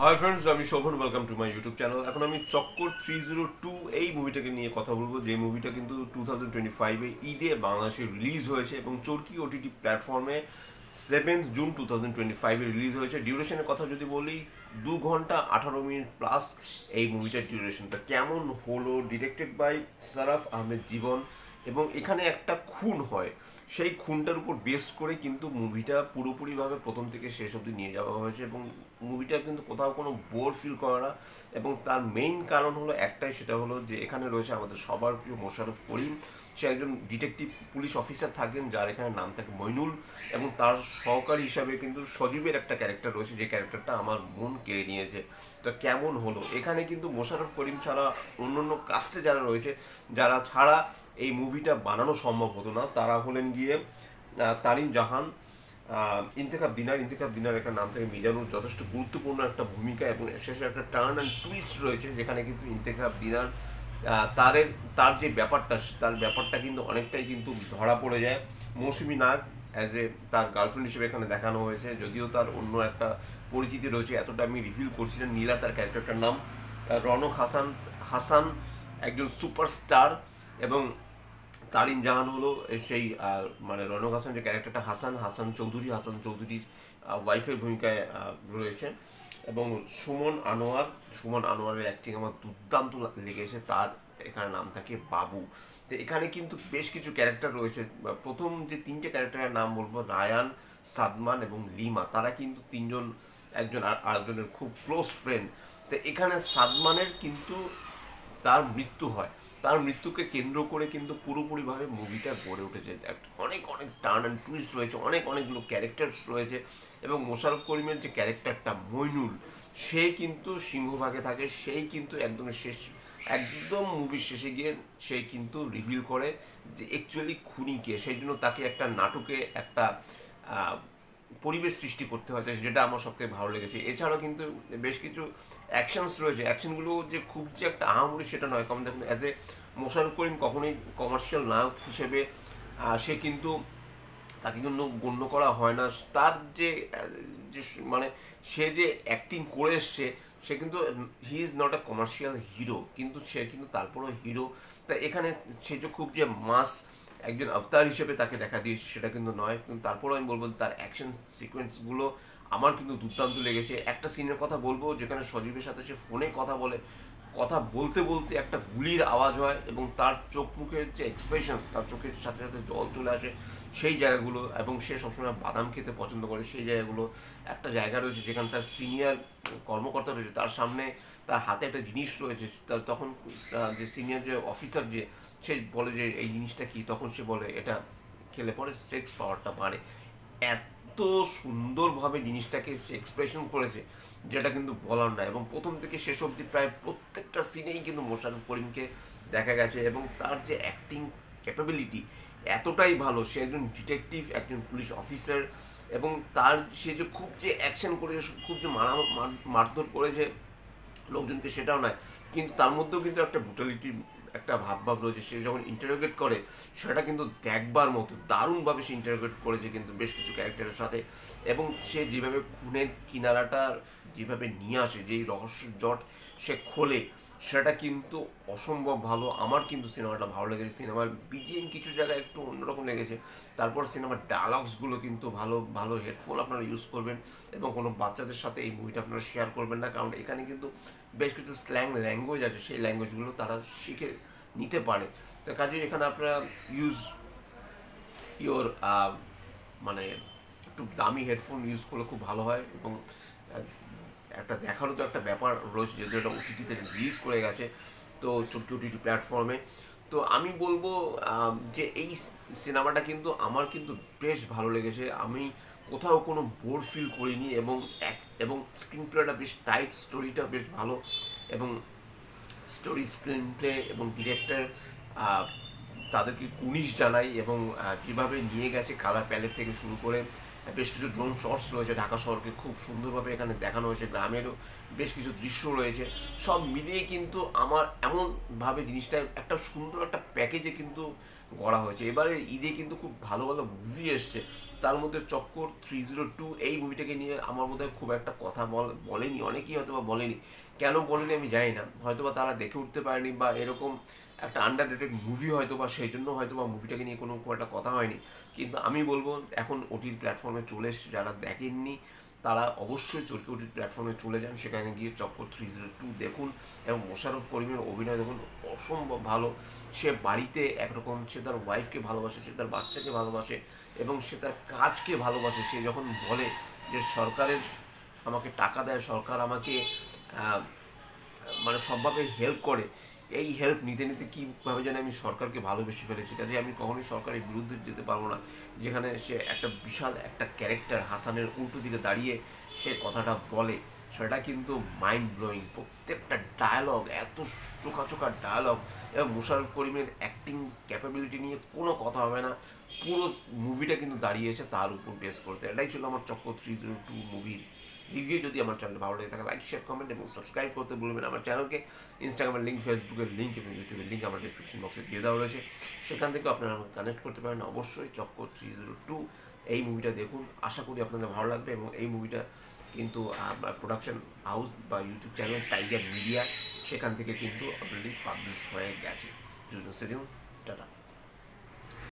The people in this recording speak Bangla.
হাই ফ্রেন্ডস, আমি Shobhan. Welcome to my YouTube channel. এখন আমি চক্কর 302 এই মুভিটাকে নিয়ে কথা বলবো, যে মুভিটা কিন্তু 2025-এ ঈদে বাংলাদেশে রিলিজ হয়েছে এবং চরকি ওটিটি প্ল্যাটফর্মে 7 জুন 2025-এ রিলিজ হয়েছে। ডিউরেশনের কথা যদি বলি, 2 ঘন্টা 18 মিনিট প্লাস এই মুভিটার ডিউরেশনটা। কেমন হলো? ডিরেক্টেড বাই সারাফ আহমেদ জীবন, এবং এখানে একটা খুন হয়, সেই খুনটার উপর বেস করে কিন্তু মুভিটা পুরোপুরিভাবে প্রথম থেকে শেষ অবধি নিয়ে যাওয়া হয়েছে। এবং মুভিটা কিন্তু কোথাও কোনো বোর ফিল করে না। এবং তার মেইন কারণ হলো একটাই, সেটা হলো যে এখানে রয়েছে আমাদের সবার প্রিয় মোশাররফ করিম। সে একজন ডিটেকটিভ পুলিশ অফিসার থাকেন, যার এখানে নাম থাকে মইনুল, এবং তার সহকারী হিসাবে কিন্তু সজীবের একটা ক্যারেক্টার রয়েছে, যে ক্যারেক্টারটা আমার মন কেড়ে নিয়েছে। তো কেমন হলো, এখানে কিন্তু মোশাররফ করিম ছাড়া অন্যান্য কাস্টে যারা রয়েছে, যারা ছাড়া এই মুভিটা বানানো সম্ভব হতো না, তারা হলেন গিয়ে তারিন জাহান, ইন্তেখাব দিনার একটা নাম থেকে মিজানুর, যথেষ্ট গুরুত্বপূর্ণ একটা ভূমিকা, এবং শেষে একটা টার্ন অ্যান্ড টুইস্ট রয়েছে, যেখানে কিন্তু ইন্তেখাব দিনার তার যে ব্যাপারটা, তার ব্যাপারটা কিন্তু অনেকটাই কিন্তু ধরা পড়ে যায়। মৌসুমী নাগ অ্যাজ এ তার গার্লফ্রেন্ড হিসেবে এখানে দেখানো হয়েছে, যদিও তার অন্য একটা পরিচিতি রয়েছে, এতটা আমি রিভিল করছি না। নীলা তার ক্যারেক্টারটার নাম। রনক হাসান হাসান একজন সুপারস্টার, এবং তারিন জাহান হলো সেই মানে রনক হাসান যে ক্যারেক্টারটা, হাসান চৌধুরীর ওয়াইফের ভূমিকায় রয়েছে। এবং সুমন আনোয়ারের অ্যাক্টিং আমার দুর্দান্ত লেগেছে। তার এখানে নাম থাকে বাবু। তো এখানে কিন্তু বেশ কিছু ক্যারেক্টার রয়েছে। প্রথম যে 3টে ক্যারেক্টারের নাম বলবো, রায়ান, সাদমান এবং লিমা, তারা কিন্তু তিনজন একজন আরেকজনের খুব ক্লোজ ফ্রেন্ড। তো এখানে সাদমানের কিন্তু তার মৃত্যু হয়, তার মৃত্যুকে কেন্দ্র করে কিন্তু পুরোপুরিভাবে মুভিটা গড়ে উঠেছে। অনেক অনেক টার্ন অ্যান্ড টুইস্ট রয়েছে, অনেকগুলো ক্যারেক্টার্স রয়েছে। এবং মোশাররফ করিমের যে ক্যারেক্টারটা মইনুল, সে কিন্তু সিংহভাগে থাকে। সেই কিন্তু একদম মুভির শেষে গিয়ে সে কিন্তু রিভিল করে যে অ্যাকচুয়ালি খুনি কে। সেই জন্য তাকে একটা নাটকে একটা পরিবেশ সৃষ্টি করতে হয়, যেটা আমার সবথেকে ভালো লেগেছে। এছাড়াও কিন্তু বেশ কিছু অ্যাকশনস রয়েছে, অ্যাকশনগুলো যে খুব যে একটা আহামরি সেটা নয়। কারণ দেখুন, অ্যাজ এ মোশাররফ করিম কখনোই কমার্শিয়াল নায়ক হিসেবে সে কিন্তু তাকে কিন্তু গণ্য করা হয় না। তার যে যে মানে সে যে অ্যাক্টিং করে এসছে, সে কিন্তু he is not a commercial hero, কিন্তু সে কিন্তু তারপরেও হিরো। তা এখানে সে যে খুব যে মাস একজন অবতার হিসেবে তাকে দেখা দিয়েছে সেটা কিন্তু নয়, কিন্তু তারপরেও আমি বলবো তার অ্যাকশন সিকোয়েন্সগুলো আমার কিন্তু দুর্দান্ত লেগেছে। একটা সিনের কথা বলবো, যেখানে সজীবের সাথে সে ফোনে কথা বলে, কথা বলতে বলতে একটা গুলির আওয়াজ হয়, এবং তার চোখ মুখের যে এক্সপ্রেশনস, তার চোখের সাথে সাথে জল চলে আসে সেই জায়গাগুলো, এবং সে সবসময় বাদাম খেতে পছন্দ করে সেই জায়গাগুলো। একটা জায়গা রয়েছে যেখানে তার সিনিয়র কর্মকর্তা রয়েছে, তার সামনে তার হাতে একটা জিনিস রয়েছে, তখন যে সিনিয়র যে অফিসার, যে সে বলে যে এই জিনিসটা কি, তখন সে বলে এটা খেলে পরে সেক্স পাওয়ারটা বাড়ে। এত সুন্দরভাবে জিনিসটাকে সে এক্সপ্রেশন করেছে, যেটা কিন্তু বলার না। এবং প্রথম থেকে শেষ অবধি প্রায় প্রত্যেকটা সিনেই কিন্তু মোশাররফ করিমকে দেখা গেছে, এবং তার যে অ্যাক্টিং ক্যাপাবিলিটি এতটাই ভালো। সে একজন ডিটেকটিভ, একজন পুলিশ অফিসার, এবং তার সে যে খুব যে অ্যাকশন করেছে, খুব যে মারধর করেছে লোকজনকে, সেটাও নয়, কিন্তু তার মধ্যেও কিন্তু একটা ব্রুটালিটি, একটা ভাব রয়েছে। সে যখন ইন্টারোগেট করে, সেটা কিন্তু দেখবার মতো দারুণভাবে সে ইন্টারোগেট করেছে কিন্তু বেশ কিছু ক্যারেক্টারের সাথে। এবং সে যেভাবে খুনের কিনারাটা যেভাবে নিয়ে আসে, যেই রহস্যের জট সে খোলে, সেটা কিন্তু অসম্ভব ভালো। আমার কিন্তু সিনেমাটা ভালো লেগেছে। সিনেমার বিজিএম কিছু জায়গায় একটু অন্যরকম লেগেছে, তারপর সিনেমার ডায়ালগসগুলো কিন্তু ভালো ভালো হেডফোন আপনারা ইউজ করবেন, এবং কোনো বাচ্চাদের সাথে এই মুভিটা আপনারা শেয়ার করবেন না, কারণ এখানে কিন্তু বেশ কিছু স্ল্যাং ল্যাঙ্গুয়েজ আছে, সেই ল্যাঙ্গুয়েজগুলো তারা শিখে নিতে পারে। তো কাজেই এখানে আপনারা ইউজ ইওর মানে একটু দামি হেডফোন ইউজ করলে খুব ভালো হয়। এবং একটা দেখারও তো একটা ব্যাপার রয়েছে, যেহেতু এটা ওটিটিতে রিলিজ করে গেছে, তো চটকি ওটিটি প্ল্যাটফর্মে। তো আমি বলবো যে এই সিনেমাটা কিন্তু আমার কিন্তু বেশ ভালো লেগেছে। আমি কোথাও কোনো বোর ফিল করিনি, এবং স্ক্রিন প্লেটা বেশ টাইট, স্টোরিটা বেশ ভালো, এবং স্ক্রিন প্লে এবং ডিরেক্টর তাদেরকে কুনিশ জানাই। এবং যেভাবে নিয়ে গেছে কালার প্যালেট থেকে শুরু করে বেশ কিছু ড্রোন শটস রয়েছে, ঢাকা শহরকে খুব সুন্দরভাবে এখানে দেখানো হয়েছে, গ্রামেরও বেশ কিছু দৃশ্য রয়েছে। সব মিলিয়ে কিন্তু আমার এমনভাবে জিনিসটা একটা সুন্দর একটা প্যাকেজে কিন্তু গড়া হয়েছে। এবারে ঈদে কিন্তু খুব ভালো ভালো মুভি এসছে, তার মধ্যে চক্কর 302 এই মুভিটাকে নিয়ে আমার বোধহয় খুব একটা কথা বলেনি, অনেকেই হয়তো বা বলেনি। কেন বলেনি আমি জানি না, হয়তো বা তারা দেখে উঠতে পারেনি, বা এরকম একটা আন্ডার রেটেড মুভি হয়তো বা সেই জন্য হয়তো বা মুভিটাকে নিয়ে কোনো খুব একটা কথা হয়নি। কিন্তু আমি বলবো এখন ওটির প্ল্যাটফর্মে চলে এসছে, যারা দেখেননি তারা অবশ্যই ওটির প্ল্যাটফর্মে চলে যান, সেখানে গিয়ে চক্কর 302 দেখুন। এবং মোশাররফ করিমের অভিনয় দেখুন, অসম্ভব ভালো। সে বাড়িতে একরকম, সে তার ওয়াইফকে ভালোবাসে, সে তার বাচ্চাকে ভালোবাসে, এবং সে তার কাজকে ভালোবাসে। সে যখন বলে যে সরকারের আমাকে টাকা দেয়, সরকার আমাকে আহ, মানে সবভাবে হেল্প করে, এই হেল্প নিতে নিতে কীভাবে যেন আমি সরকারকে ভালোবেসে ফেলেছি, কাজে আমি কখনোই সরকারের বিরুদ্ধে যেতে পারবো না। যেখানে সে একটা বিশাল একটা ক্যারেক্টার হাসানের উল্টো দিকে দাঁড়িয়ে সে কথাটা বলে, সেটা কিন্তু মাইন্ড ব্লোয়িং। প্রত্যেকটা ডায়ালগ এত চোখা চোখা ডায়ালগ, এবং মোশাররফ করিমের অ্যাক্টিং ক্যাপাবিলিটি নিয়ে কোনো কথা হবে না। পুরো মুভিটা কিন্তু দাঁড়িয়েছে তার উপর বেস করতে। এটাই ছিল আমার চক্কর 302 মুভির রিভিউ। যদি আমার চ্যানেল ভালো লাগে থাকে লাইক, শেয়ার, কমেন্ট এবং সাবস্ক্রাইব করতে ভুলবেন আমার চ্যানেলকে। ইনস্টাগ্রামের লিঙ্ক, ফেসবুকের লিঙ্ক এবং ইউটিউবের লিঙ্ক আমার ডিসক্রিপশন বক্সে দিয়ে দেওয়া রয়েছে, সেখান থেকে আপনারা আমাকে কানেক্ট করতে পারেন। অবশ্যই চক্কর 302 এই মুভিটা দেখুন, আশা করি আপনাদের ভালো লাগবে। এবং এই মুভিটা কিন্তু প্রোডাকশন হাউস বা ইউটিউব চ্যানেল টাইগার মিডিয়া, সেখান থেকে কিন্তু অলরেডি পাবলিশ হয়ে গেছে। টাটা।